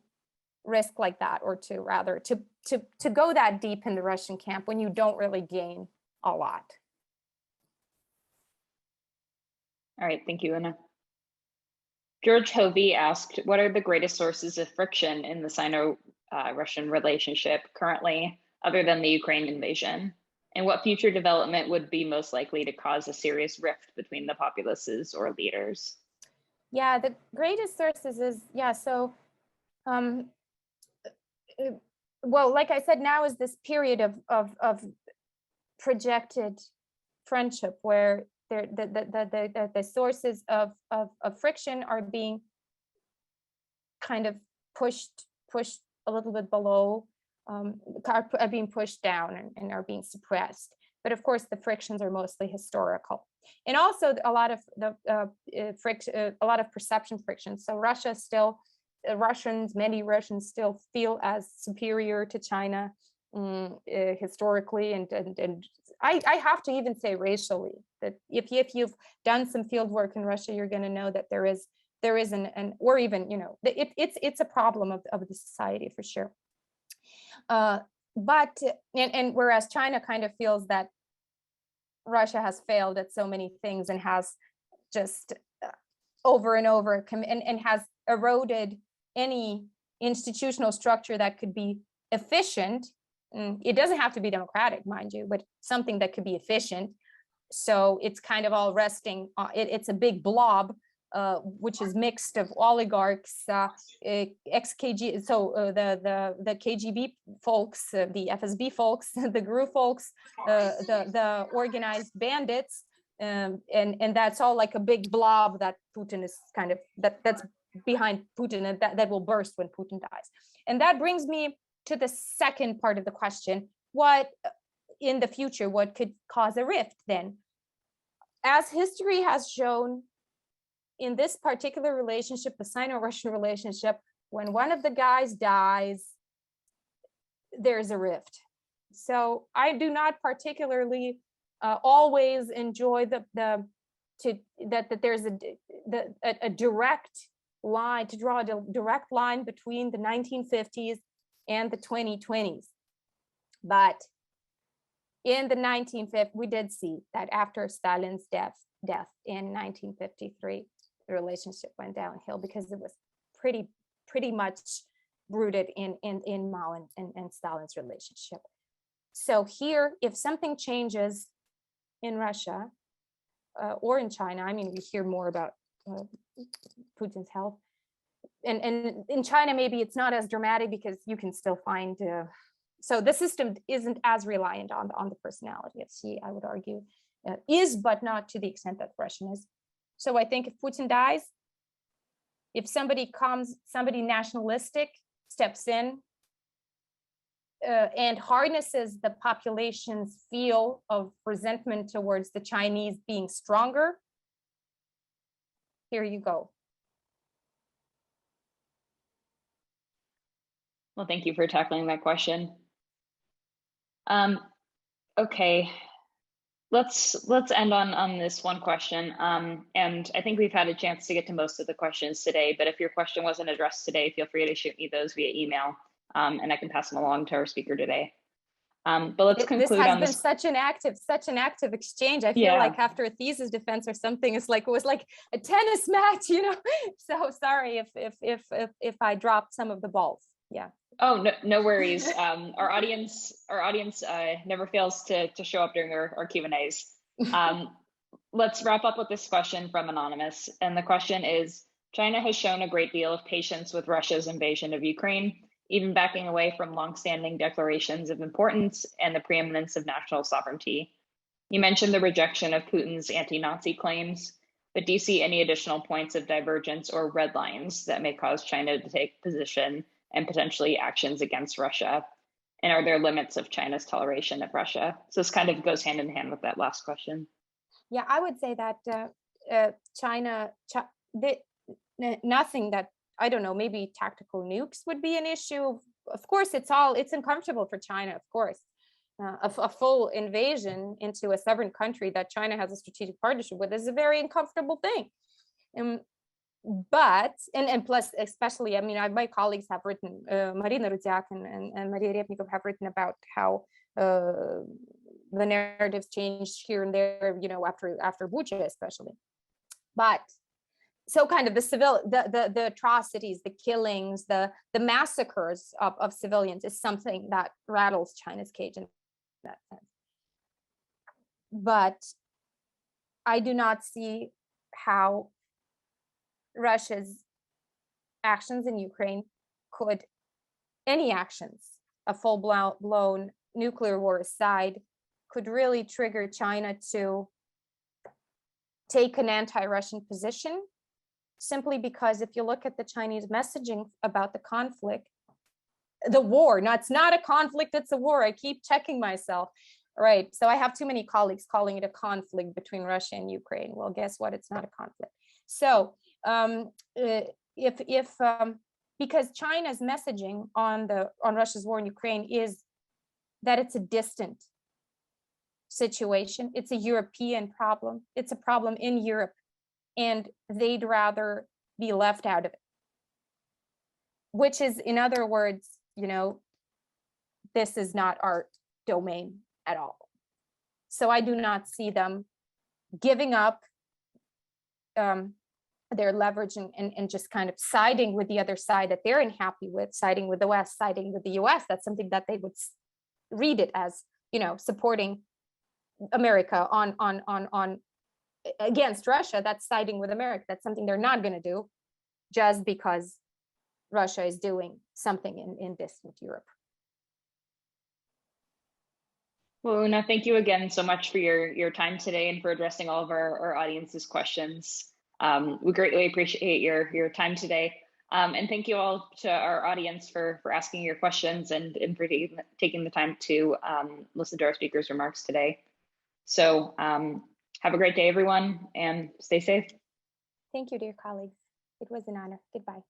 risk like that, or to rather to go that deep in the Russian camp when you don't really gain a lot. All right, thank you, Anna. George Hovey asked, what are the greatest sources of friction in the Sino-Russian relationship currently, other than the Ukraine invasion? And what future development would be most likely to cause a serious rift between the populaces or leaders? Yeah, the greatest sources is, so well, like I said, now is this period of projected friendship where the sources of friction are being kind of pushed a little bit below, are being pushed down and are being suppressed. But of course, the frictions are mostly historical, and also a lot of a lot of perception friction. So Russia still. Many Russians still feel as superior to China historically, and I have to even say racially, that if you've done some field work in Russia, you're going to know that there is an or even, you know, it's a problem of the society for sure. But whereas China kind of feels that Russia has failed at so many things and has just over and over and has eroded any institutional structure that could be efficient. It doesn't have to be democratic, mind you, but something that could be efficient. So it's kind of all resting. It's a big blob, which is mixed of oligarchs, ex-KG, so the KGB folks, the FSB folks, the GRU folks, the organized bandits, and that's all like a big blob that Putin is kind of that's behind Putin, and that will burst when Putin dies. And that brings me to the second part of the question: what in the future, what could cause a rift then? As history has shown, in this particular relationship, the Sino-Russian relationship, when one of the guys dies, there's a rift. So I do not particularly always enjoy that there's a direct line, to draw a direct line between the 1950s and the 2020s. But in the 1950s, we did see that after Stalin's death in 1953, the relationship went downhill because it was pretty much rooted in Mao and Stalin's relationship. So here, if something changes in Russia or in China, I mean, we hear more about Putin's health. And in China, maybe it's not as dramatic because you can still find, so the system isn't as reliant on the personality of Xi, I would argue, is, but not to the extent that Russian is. So I think if Putin dies, if somebody nationalistic steps in and harnesses the population's feel of resentment towards the Chinese being stronger, here you go. Well, thank you for tackling that question. Okay, let's end on this one question. And I think we've had a chance to get to most of the questions today, but if your question wasn't addressed today, feel free to shoot me those via email, and I can pass them along to our speaker today. But let's conclude this has on been this. such an active exchange. I feel like after a thesis defense or something, it was like a tennis match, you know. So sorry if I dropped some of the balls. Yeah. Oh, no worries. Our audience never fails to show up during our Q&As. Let's wrap up with this question from Anonymous. And the question is, China has shown a great deal of patience with Russia's invasion of Ukraine, even backing away from longstanding declarations of importance and the preeminence of national sovereignty. You mentioned the rejection of Putin's anti-Nazi claims, but do you see any additional points of divergence or red lines that may cause China to take position and potentially actions against Russia? And are there limits of China's toleration of Russia? So this kind of goes hand in hand with that last question. Yeah, I would say that nothing that, I don't know, maybe tactical nukes would be an issue. Of course, it's uncomfortable for China, of course. A full invasion into a sovereign country that China has a strategic partnership with is a very uncomfortable thing. But plus, especially, I mean, my colleagues have written, Marina Rudiak and Maria Repnikov have written about how the narratives changed here and there, you know, after Bucha especially. But so kind of the atrocities, the killings, the massacres of civilians is something that rattles China's cage in that sense. But I do not see how Russia's actions in Ukraine any actions, a full-blown nuclear war aside, could really trigger China to take an anti-Russian position, simply because if you look at the Chinese messaging about the conflict, the war, no, it's not a conflict, it's a war. I keep checking myself. Right. So I have too many colleagues calling it a conflict between Russia and Ukraine. Well, guess what? It's not a conflict. So because China's messaging on Russia's war in Ukraine is that it's a distant situation. It's a European problem. It's a problem in Europe, and they'd rather be left out of it. Which is, in other words, you know, this is not our domain at all. So I do not see them giving up their leverage and just kind of siding with the other side that they're unhappy with, siding with the West, siding with the US. That's something that they would read it as, you know, supporting America on against Russia. That's siding with America. That's something they're not going to do just because Russia is doing something in distant Europe. Well, Una, thank you again so much for your time today and for addressing all of our audience's questions. We greatly appreciate your time today. And thank you all to our audience for asking your questions and for taking the time to listen to our speakers' remarks today. So have a great day, everyone, and stay safe. Thank you, dear colleagues. It was an honor. Goodbye.